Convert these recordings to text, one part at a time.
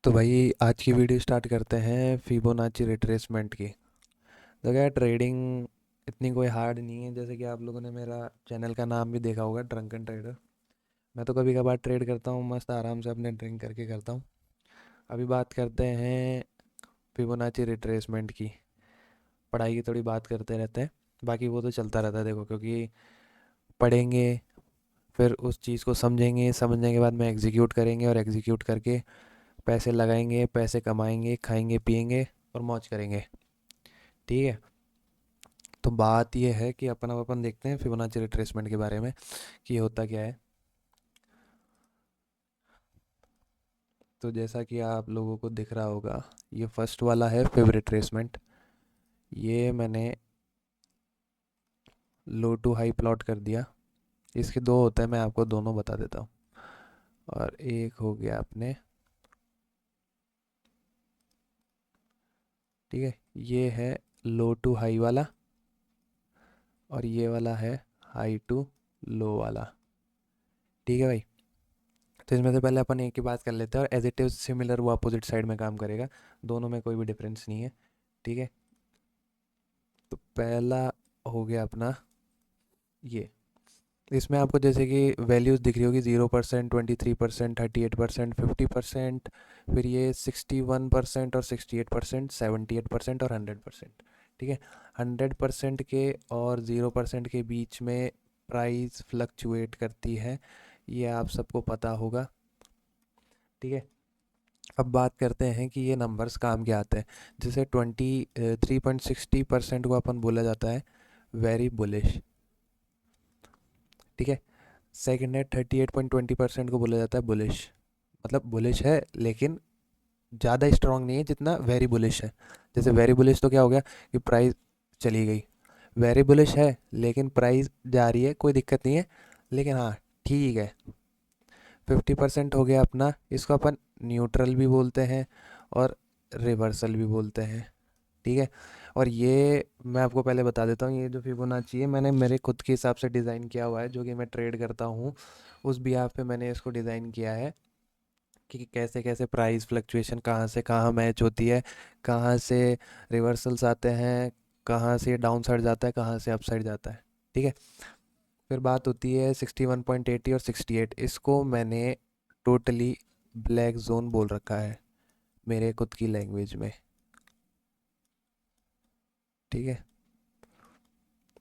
तो भाई आज की वीडियो स्टार्ट करते हैं फिबोनाची रिट्रेसमेंट की। तो क्या ट्रेडिंग इतनी कोई हार्ड नहीं है। जैसे कि आप लोगों ने मेरा चैनल का नाम भी देखा होगा, ड्रंकन ट्रेडर। मैं तो कभी कभार ट्रेड करता हूँ, मस्त आराम से अपने ड्रिंक करके करता हूँ। अभी बात करते हैं फिबोनाची रिट्रेसमेंट की। पढ़ाई की थोड़ी बात करते रहते हैं, बाकी वो तो चलता रहता है देखो, क्योंकि पढ़ेंगे फिर उस चीज़ को समझेंगे, समझने के बाद में एग्जीक्यूट करेंगे और एग्जीक्यूट करके पैसे लगाएंगे, पैसे कमाएंगे, खाएंगे पिएंगे और मौज करेंगे। ठीक है। तो बात ये है कि अपन देखते हैं फिबोनाची रिट्रेसमेंट के बारे में कि ये होता क्या है। तो जैसा कि आप लोगों को दिख रहा होगा, ये फर्स्ट वाला है फिब रिट्रेसमेंट। ये मैंने लो टू हाई प्लॉट कर दिया। इसके दो होते हैं, मैं आपको दोनों बता देता हूँ। और एक हो गया अपने, ठीक है, ये है लो टू हाई वाला, और ये वाला है हाई टू लो वाला। ठीक है भाई। तो इसमें से पहले अपन एक की बात कर लेते हैं, और एज इट इज़ सिमिलर वो अपोजिट साइड में काम करेगा। दोनों में कोई भी डिफरेंस नहीं है। ठीक है। तो पहला हो गया अपना ये। इसमें आपको जैसे कि वैल्यूज़ दिख रही होगी, 0%, 23%, 38%, 50%, फिर ये 61% और 68%, 78% और 100%। ठीक है। 100% के और 0% के बीच में प्राइस फ्लक्चुएट करती है, ये आप सबको पता होगा। ठीक है। अब बात करते हैं कि ये नंबर्स काम क्या आते हैं। जैसे 3.60% को अपन बोला जाता है वेरी बुलिश। ठीक है। सेकंड है 38.20% को बोला जाता है बुलिश। मतलब बुलिश है लेकिन ज़्यादा स्ट्रांग नहीं है जितना वेरी बुलिश है। जैसे वेरी बुलिश तो क्या हो गया कि प्राइस चली गई। वेरी बुलिश है लेकिन प्राइस जा रही है, कोई दिक्कत नहीं है, लेकिन हाँ ठीक है। 50% हो गया अपना, इसको अपन न्यूट्रल भी बोलते हैं और रिवर्सल भी बोलते हैं। ठीक है। और ये मैं आपको पहले बता देता हूँ, ये जो फिबोनाची है मैंने मेरे खुद के हिसाब से डिज़ाइन किया हुआ है, जो कि मैं ट्रेड करता हूँ उस बिहाफ पे मैंने इसको डिज़ाइन किया है कि कैसे कैसे प्राइस फ्लक्चुएशन कहाँ से कहाँ मैच होती है, कहाँ से रिवर्सल्स आते हैं, कहाँ से डाउन साइड जाता है, कहाँ से अप साइड जाता है। ठीक है। फिर बात होती है 61.80 और 68, इसको मैंने टोटली ब्लैक जोन बोल रखा है मेरे खुद की लैंग्वेज में। ठीक है।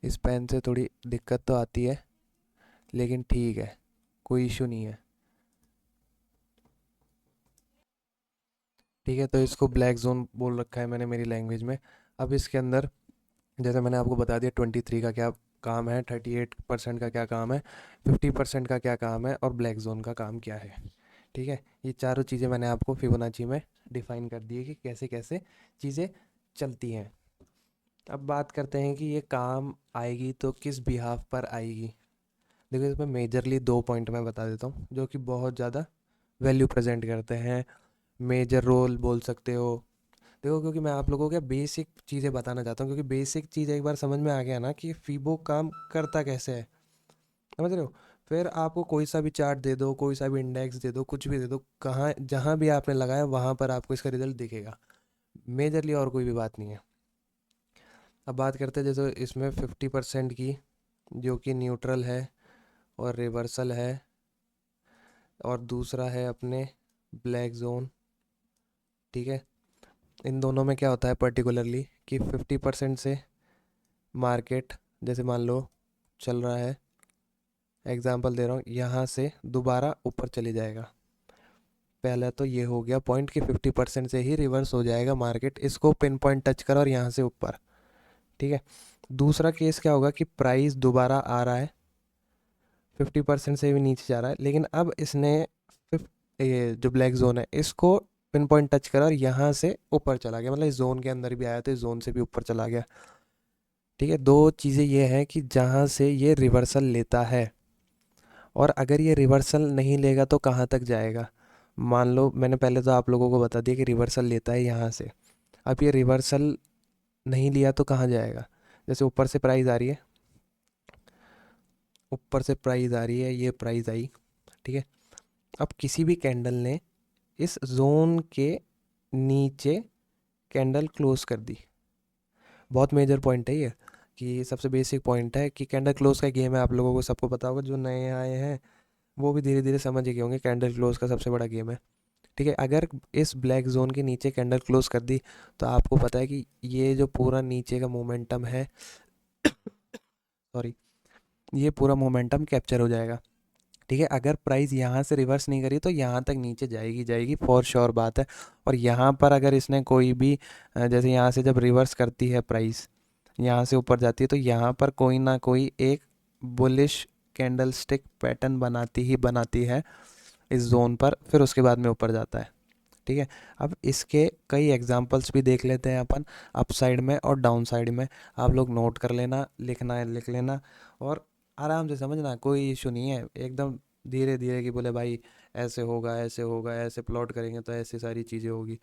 इस पेन से थोड़ी दिक्कत तो आती है, लेकिन ठीक है, कोई इशू नहीं है। ठीक है। तो इसको ब्लैक जोन बोल रखा है मैंने मेरी लैंग्वेज में। अब इसके अंदर जैसे मैंने आपको बता दिया 23 का क्या काम है, 38% का क्या काम है, 50% का क्या काम है और ब्लैक जोन का काम क्या है। ठीक है। ये चारों चीज़ें मैंने आपको फिबोनाची में डिफाइन कर दी है कि कैसे कैसे चीज़ें चलती हैं। अब बात करते हैं कि ये काम आएगी तो किस बिहाफ पर आएगी। देखो इसमें मेजरली दो पॉइंट मैं बता देता हूँ जो कि बहुत ज़्यादा वैल्यू प्रेजेंट करते हैं, मेजर रोल बोल सकते हो। देखो क्योंकि मैं आप लोगों को बेसिक चीज़ें बताना चाहता हूँ, क्योंकि बेसिक चीज़ एक बार समझ में आ गया ना कि फीबो काम करता कैसे है, समझ रहे हो। फिर आपको कोई सा भी चार्ट दे दो, कोई सा भी इंडेक्स दे दो, कुछ भी दे दो, कहाँ जहाँ भी आपने लगाया वहाँ पर आपको इसका रिजल्ट दिखेगा। मेजरली और कोई भी बात नहीं है। अब बात करते हैं जैसे इसमें 50% की, जो कि न्यूट्रल है और रिवर्सल है, और दूसरा है अपने ब्लैक जोन। ठीक है। इन दोनों में क्या होता है पर्टिकुलरली कि 50% से मार्केट, जैसे मान लो चल रहा है, एग्जांपल दे रहा हूँ, यहाँ से दोबारा ऊपर चले जाएगा। पहला तो ये हो गया पॉइंट कि 50% से ही रिवर्स हो जाएगा मार्केट, इसको पिन पॉइंट टच करा और यहाँ से ऊपर। ठीक है। दूसरा केस क्या होगा कि प्राइस दोबारा आ रहा है, 50% से भी नीचे जा रहा है, लेकिन अब इसने ये जो ब्लैक जोन है इसको पिन पॉइंट टच करा और यहाँ से ऊपर चला गया, मतलब इस जोन के अंदर भी आया तो इस जोन से भी ऊपर चला गया। ठीक है। दो चीज़ें ये हैं कि जहाँ से ये रिवर्सल लेता है, और अगर ये रिवर्सल नहीं लेगा तो कहाँ तक जाएगा। मान लो मैंने पहले तो आप लोगों को बता दिया कि रिवर्सल लेता है यहाँ से। अब ये रिवर्सल नहीं लिया तो कहाँ जाएगा। जैसे ऊपर से प्राइस आ रही है, ऊपर से प्राइस आ रही है, ये प्राइस आई। ठीक है। अब किसी भी कैंडल ने इस जोन के नीचे कैंडल क्लोज कर दी। बहुत मेजर पॉइंट है ये, कि सबसे बेसिक पॉइंट है कि कैंडल क्लोज का गेम है, आप लोगों को सबको पता होगा। जो नए आए हैं वो भी धीरे धीरे समझ गए होंगे, कैंडल क्लोज का सबसे बड़ा गेम है। ठीक है, अगर इस ब्लैक जोन के नीचे कैंडल क्लोज कर दी तो आपको पता है कि ये जो पूरा नीचे का मोमेंटम है सॉरी, ये पूरा मोमेंटम कैप्चर हो जाएगा। ठीक है, अगर प्राइस यहाँ से रिवर्स नहीं करी तो यहाँ तक नीचे जाएगी जाएगी, फॉर श्योर बात है। और यहाँ पर अगर इसने कोई भी जैसे यहाँ से जब रिवर्स करती है प्राइस, यहाँ से ऊपर जाती है, तो यहाँ पर कोई ना कोई एक बुलिश कैंडल स्टिक पैटर्न बनाती ही बनाती है इस जोन पर, फिर उसके बाद में ऊपर जाता है। ठीक है, अब इसके कई एग्जांपल्स भी देख लेते हैं अपन, अप साइड में और डाउन साइड में। आप लोग नोट कर लेना, लिखना है लिख लेना, और आराम से समझना, कोई इशू नहीं है। एकदम धीरे धीरे कि बोले भाई ऐसे होगा ऐसे होगा, ऐसे प्लॉट करेंगे तो ऐसी सारी चीज़ें होगी।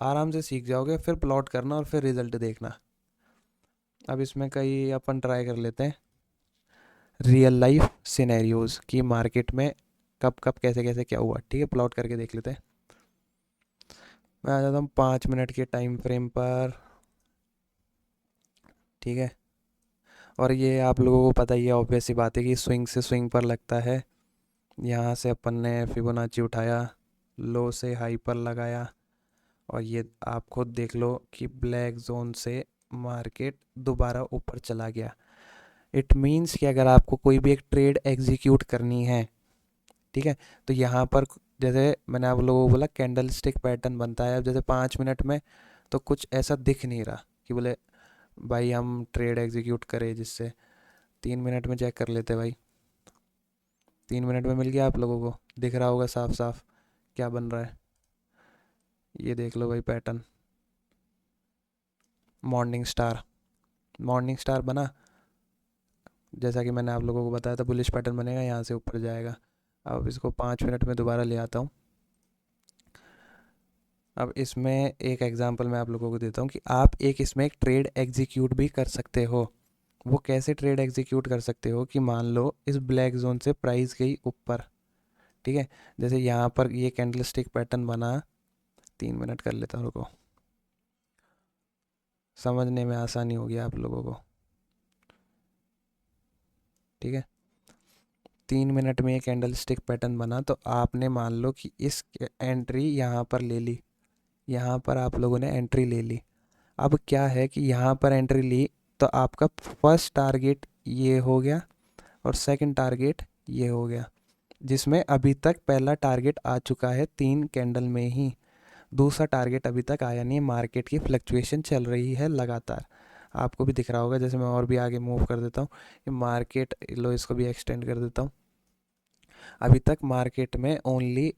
आराम से सीख जाओगे, फिर प्लॉट करना और फिर रिजल्ट देखना। अब इसमें कई अपन ट्राई कर लेते हैं रियल लाइफ सिनेरियोज की मार्केट में कब कब कैसे कैसे क्या हुआ। ठीक है, प्लॉट करके देख लेते हैं। मैं आ जाता हूँ 5 मिनट के टाइम फ्रेम पर। ठीक है, और ये आप लोगों को पता ही है, ऑब्वियस सी बात है कि स्विंग से स्विंग पर लगता है। यहाँ से अपन ने फिबोनाची उठाया, लो से हाई पर लगाया, और ये आप खुद देख लो कि ब्लैक जोन से मार्केट दोबारा ऊपर चला गया। इट मीन्स कि अगर आपको कोई भी एक ट्रेड एग्जीक्यूट करनी है, ठीक है, तो यहाँ पर जैसे मैंने आप लोगों को बोला कैंडल स्टिक पैटर्न बनता है। अब जैसे 5 मिनट में तो कुछ ऐसा दिख नहीं रहा कि बोले भाई हम ट्रेड एग्जीक्यूट करें, जिससे 3 मिनट में चेक कर लेते भाई। 3 मिनट में मिल गया, आप लोगों को दिख रहा होगा साफ साफ क्या बन रहा है। ये देख लो भाई pattern, morning star. Morning star बना, जैसा कि मैंने आप लोगों को बताया था बुलिश पैटर्न बनेगा, यहाँ से ऊपर जाएगा। अब इसको 5 मिनट में दोबारा ले आता हूँ। अब इसमें एक एग्जांपल मैं आप लोगों को देता हूँ कि आप एक इसमें एक ट्रेड एग्जीक्यूट भी कर सकते हो। वो कैसे ट्रेड एग्जीक्यूट कर सकते हो कि मान लो इस ब्लैक जोन से प्राइस गई ऊपर। ठीक है, जैसे यहाँ पर ये कैंडल स्टिक पैटर्न बना, 3 मिनट कर लेता हूँ, रुको, समझने में आसानी होगी आप लोगों को। ठीक है, 3 मिनट में ये कैंडल स्टिक पैटर्न बना, तो आपने मान लो कि इस एंट्री यहाँ पर ले ली, यहाँ पर आप लोगों ने एंट्री ले ली। अब क्या है कि यहाँ पर एंट्री ली तो आपका फर्स्ट टारगेट ये हो गया और सेकंड टारगेट ये हो गया, जिसमें अभी तक पहला टारगेट आ चुका है 3 कैंडल में ही। दूसरा टारगेट अभी तक आया नहीं, मार्केट की फ्लक्चुएशन चल रही है लगातार। आपको भी दिख रहा होगा, जैसे मैं और भी आगे मूव कर देता हूँ कि मार्केट लो, इसको भी एक्सटेंड कर देता हूँ। अभी तक मार्केट में ओनली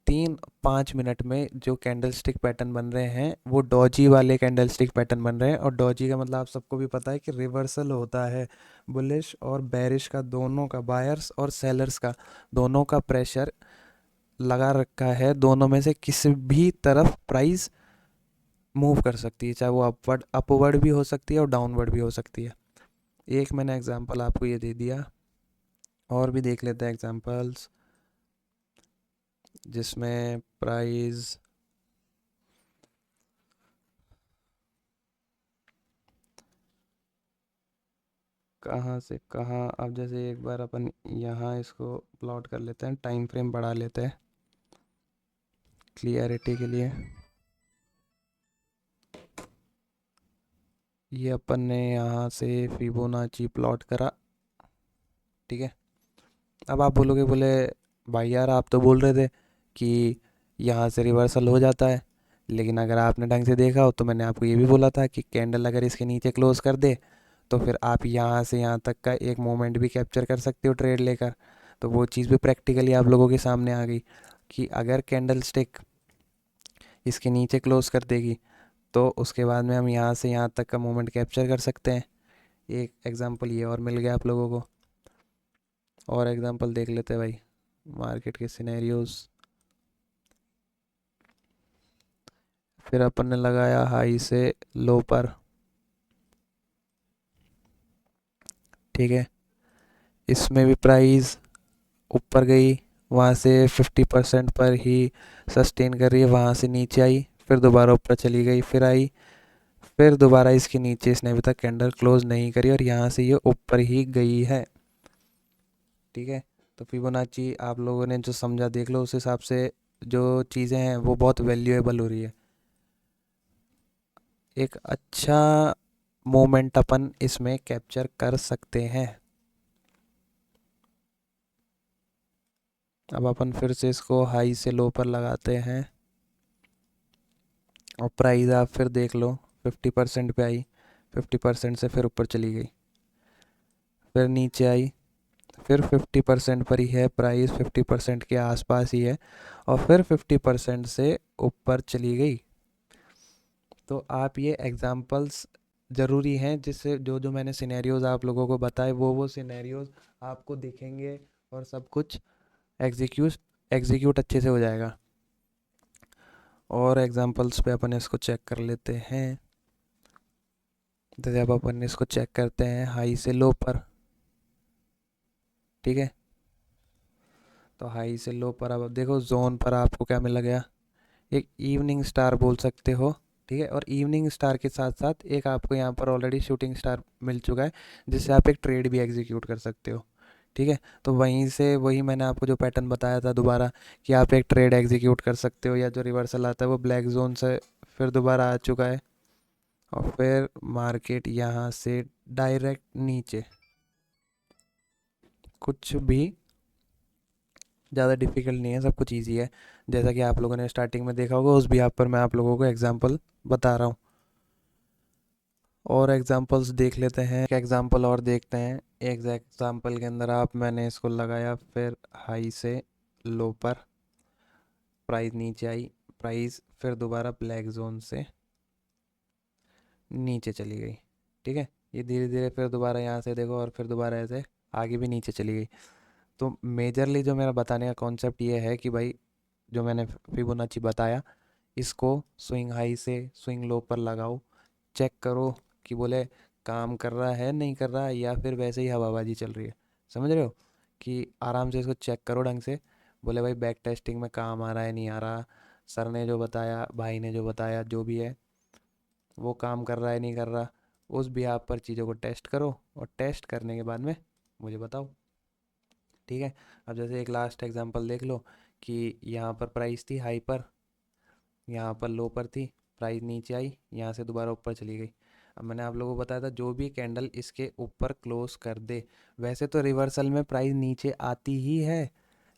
3-5 मिनट में जो कैंडल स्टिक पैटर्न बन रहे हैं वो डॉजी वाले कैंडल स्टिक पैटर्न बन रहे हैं। और डॉजी का मतलब आप सबको भी पता है कि रिवर्सल होता है बुलिश और बेरिश का, दोनों का, बायर्स और सेलर्स का, दोनों का प्रेशर लगा रखा है। दोनों में से किसी भी तरफ प्राइस मूव कर सकती है, चाहे वो अपवर्ड भी हो सकती है और डाउनवर्ड भी हो सकती है। एक मैंने एग्जांपल आपको ये दे दिया, और भी देख लेते हैं एग्जांपल्स जिसमें प्राइस कहाँ से कहाँ। अब जैसे एक बार अपन यहाँ इसको प्लॉट कर लेते हैं, टाइम फ्रेम बढ़ा लेते हैं क्लियरिटी के लिए। ये अपन ने यहाँ से फिबोनाची प्लॉट करा। ठीक है, अब आप बोलोगे, बोले भाई यार आप तो बोल रहे थे कि यहाँ से रिवर्सल हो जाता है, लेकिन अगर आपने ढंग से देखा हो तो मैंने आपको ये भी बोला था कि कैंडल अगर इसके नीचे क्लोज कर दे तो फिर आप यहाँ से यहाँ तक का एक मोमेंट भी कैप्चर कर सकते हो ट्रेड लेकर। तो वो चीज़ भी प्रैक्टिकली आप लोगों के सामने आ गई कि अगर कैंडल स्टिक इसके नीचे क्लोज कर देगी तो उसके बाद में हम यहाँ से यहाँ तक का मोमेंट कैप्चर कर सकते हैं। एक एग्जांपल ये और मिल गया आप लोगों को। और एग्जांपल देख लेते हैं भाई मार्केट के सिनेरियोज। फिर अपन ने लगाया हाई से लो पर। ठीक है, इसमें भी प्राइस ऊपर गई वहाँ से 50% पर ही सस्टेन कर रही है, वहाँ से नीचे आई, फिर दोबारा ऊपर चली गई, फिर आई, फिर दोबारा इसके नीचे इसने अभी तक कैंडल क्लोज नहीं करी और यहाँ से ये ऊपर ही गई है। ठीक है, तो फिबोनाची आप लोगों ने जो समझा देख लो, उस हिसाब से जो चीज़ें हैं वो बहुत वैल्यूएबल हो रही है। एक अच्छा मोमेंट अपन इसमें कैप्चर कर सकते हैं। अब अपन फिर से इसको हाई से लो पर लगाते हैं और प्राइस आप फिर देख लो, 50% पे आई, 50% से फिर ऊपर चली गई, फिर नीचे आई, फिर 50% पर ही है, प्राइस 50% के आसपास ही है, और फिर 50% से ऊपर चली गई। तो आप ये एग्जांपल्स ज़रूरी हैं, जिससे जो जो मैंने सिनेरियोज आप लोगों को बताए वो सिनेरियोज आपको दिखेंगे और सब कुछ एग्जीक्यूट एग्जीक्यूट अच्छे से हो जाएगा। और एग्जांपल्स पे अपन इसको चेक कर लेते हैं। तो जब अपन इसको चेक करते हैं हाई से लो पर, ठीक है, तो हाई से लो पर अब देखो जोन पर आपको क्या मिल गया, एक इवनिंग स्टार बोल सकते हो। ठीक है, और इवनिंग स्टार के साथ साथ एक आपको यहाँ पर ऑलरेडी शूटिंग स्टार मिल चुका है, जिससे आप एक ट्रेड भी एग्जीक्यूट कर सकते हो। ठीक है, तो वहीं से वही मैंने आपको जो पैटर्न बताया था दोबारा, कि आप एक ट्रेड एग्जीक्यूट कर सकते हो, या जो रिवर्सल आता है वो ब्लैक जोन से फिर दोबारा आ चुका है, और फिर मार्केट यहाँ से डायरेक्ट नीचे। कुछ भी ज़्यादा डिफिकल्ट नहीं है, सब कुछ ईजी है, जैसा कि आप लोगों ने स्टार्टिंग में देखा होगा, उस भी आप पर मैं आप लोगों को एग्जांपल बता रहा हूँ। और एग्जांपल्स देख लेते हैं, एक एग्जांपल और देखते हैं। एक एग्जांपल के अंदर आप मैंने इसको लगाया, फिर हाई से लो पर प्राइस नीचे आई, प्राइस फिर दोबारा ब्लैक जोन से नीचे चली गई। ठीक है, ये धीरे धीरे फिर दोबारा यहाँ से देखो, और फिर दोबारा ऐसे आगे भी नीचे चली गई। तो मेजरली जो मेरा बताने का कॉन्सेप्ट ये है कि भाई, जो मैंने फिबोनाची बताया, इसको स्विंग हाई से स्विंग लो पर लगाओ, चेक करो कि बोले काम कर रहा है नहीं कर रहा है, या फिर वैसे ही हवाबाजी चल रही है। समझ रहे हो, कि आराम से इसको चेक करो ढंग से, बोले भाई बैक टेस्टिंग में काम आ रहा है नहीं आ रहा, सर ने जो बताया, भाई ने जो बताया, जो भी है वो काम कर रहा है नहीं कर रहा, उस भी आप पर चीज़ों को टेस्ट करो, और टेस्ट करने के बाद में मुझे बताओ। ठीक है, अब जैसे एक लास्ट एग्जांपल देख लो, कि यहाँ पर प्राइस थी हाई पर, यहाँ पर लो पर थी, प्राइस नीचे आई, यहाँ से दोबारा ऊपर चली गई। अब मैंने आप लोगों को बताया था, जो भी कैंडल इसके ऊपर क्लोज कर दे, वैसे तो रिवर्सल में प्राइस नीचे आती ही है,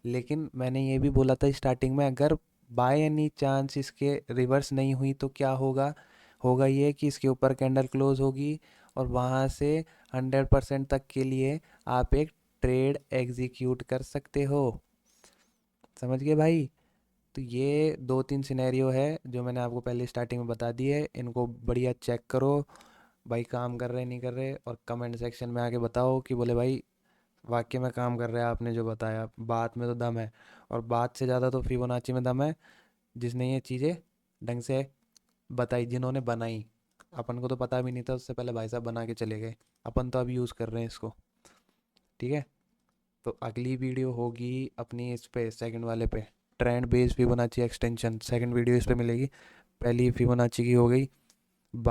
लेकिन मैंने ये भी बोला था स्टार्टिंग में, अगर बाय एनी चांस इसके रिवर्स नहीं हुई तो क्या होगा, होगा ये कि इसके ऊपर कैंडल क्लोज होगी, और वहाँ से 100% तक के लिए आप एक ट्रेड एग्जीक्यूट कर सकते हो। समझ गए भाई। तो ये दो तीन सिनेरियो है जो मैंने आपको पहले स्टार्टिंग में बता दी है, इनको बढ़िया चेक करो भाई, काम कर रहे नहीं कर रहे, और कमेंट सेक्शन में आके बताओ कि बोले भाई वाकई में काम कर रहे हैं, आपने जो बताया बात में तो दम है, और बात से ज़्यादा तो फिबोनाची में दम है, जिसने ये चीज़ें ढंग से बताई, जिन्होंने बनाई। अपन को तो पता भी नहीं था, उससे पहले भाई साहब बना के चले गए, अपन तो अभी यूज़ कर रहे हैं इसको। ठीक है, तो अगली वीडियो होगी अपनी इस पे सेकंड वाले पे, trend based Fibonacci extension, second video इस पे मिलेगी। पहली फिबोनाची की हो गई,